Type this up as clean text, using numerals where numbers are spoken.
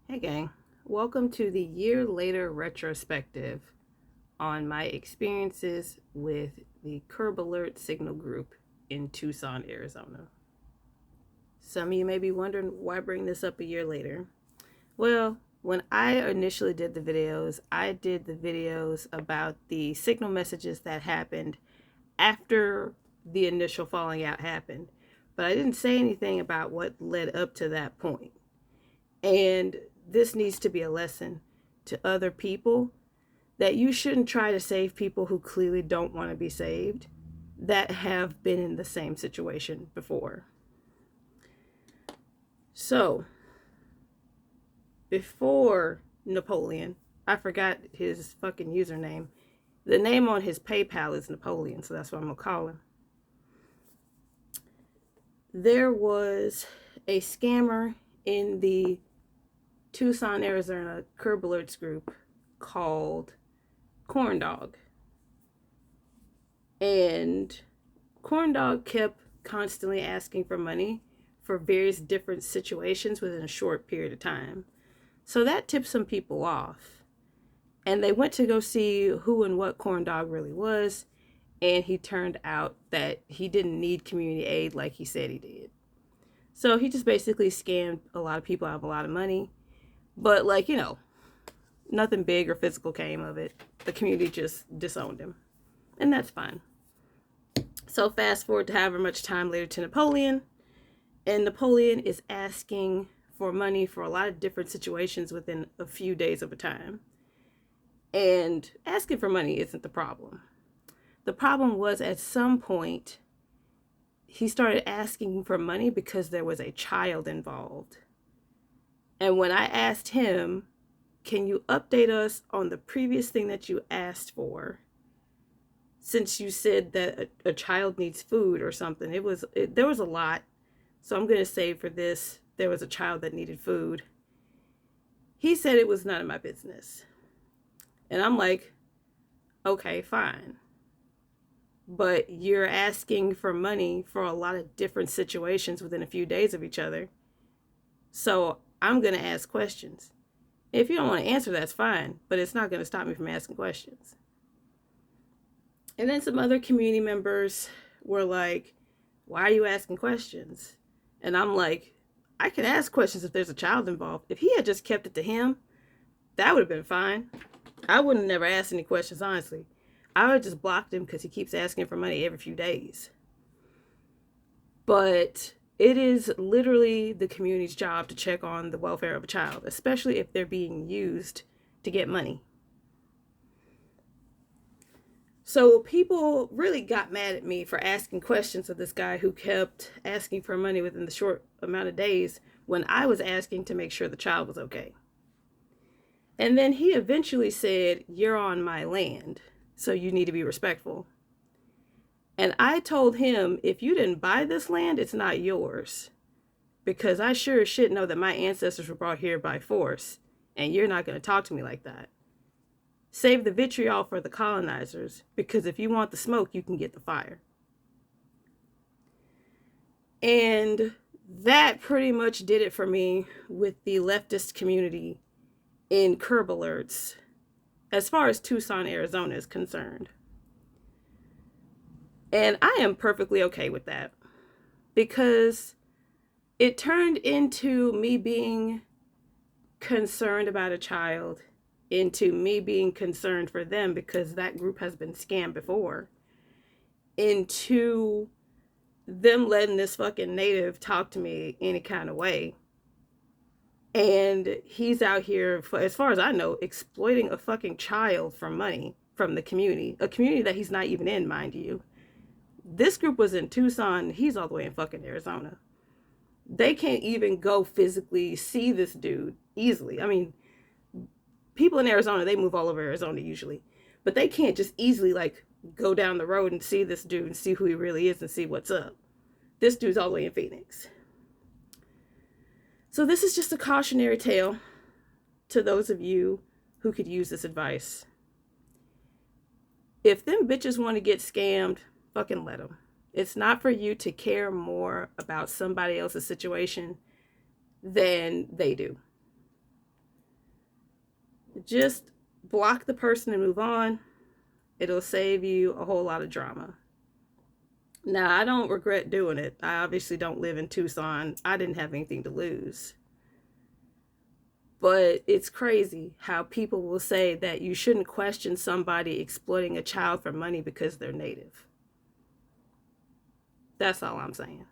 Hey gang, welcome to the year later retrospective on my experiences with the Curb Alert Signal Group in Tucson, Arizona. Some of you may be wondering why bring this up a year later. Well, when I initially did the videos, I did the videos about the signal messages that happened after the initial falling out happened, but I didn't say anything about what led up to that point. And this needs to be a lesson to other people that you shouldn't try to save people who clearly don't want to be saved, that have been in the same situation before. So, before Napoleon, I forgot his fucking username. The name on his PayPal is Napoleon, so that's what I'm gonna call him. There was a scammer in the Tucson, Arizona Curb Alerts group called Corn Dog. And Corn Dog kept constantly asking for money for various different situations within a short period of time. So that tipped some people off. And they went to go see who and what Corn Dog really was. And he turned out that he didn't need community aid like he said he did. So he just basically scammed a lot of people out of a lot of money. But, like, nothing big or physical came of it. The community just disowned him. And that's fine. So fast forward to however much time later to Napoleon. And Napoleon is asking for money for a lot of different situations within a few days of a time. And asking for money isn't the problem. The problem was at some point, he started asking for money because there was a child involved. And when I asked him, can you update us on the previous thing that you asked for? Since you said that a child needs food or something, there was a lot. So I'm going to say for this, there was a child that needed food. He said it was none of my business. And I'm like, okay, fine. But you're asking for money for a lot of different situations within a few days of each other. So I'm going to ask questions. If you don't want to answer, that's fine. But it's not going to stop me from asking questions. And then some other community members were like, why are you asking questions? And I'm like, I can ask questions if there's a child involved. If he had just kept it to him, that would have been fine. I wouldn't have never asked any questions, honestly. I would have just blocked him because he keeps asking for money every few days. But it is literally the community's job to check on the welfare of a child, especially if they're being used to get money. So people really got mad at me for asking questions of this guy who kept asking for money within the short amount of days when I was asking to make sure the child was okay. And then he eventually said, you're on my land, so you need to be respectful. And I told him, if you didn't buy this land, it's not yours. Because I sure as shit know that my ancestors were brought here by force, and you're not going to talk to me like that. Save the vitriol for the colonizers, because if you want the smoke, you can get the fire. And that pretty much did it for me with the leftist community in Curb Alerts, as far as Tucson, Arizona is concerned. And I am perfectly okay with that, because it turned into me being concerned about a child into me being concerned for them because that group has been scammed before, into them letting this fucking native talk to me any kind of way. And he's out here, as far as I know, exploiting a fucking child for money from the community, a community that he's not even in, mind you. This group was in Tucson, he's all the way in fucking Arizona. They can't even go physically see this dude easily. I mean, people in Arizona, they move all over Arizona usually, but they can't just easily like go down the road and see this dude and see who he really is and see what's up. This dude's all the way in Phoenix. So this is just a cautionary tale to those of you who could use this advice. If them bitches want to get scammed, fucking let them. It's not for you to care more about somebody else's situation than they do. Just block the person and move on. It'll save you a whole lot of drama. Now, I don't regret doing it. I obviously don't live in Tucson. I didn't have anything to lose. But it's crazy how people will say that you shouldn't question somebody exploiting a child for money because they're native. That's all I'm saying.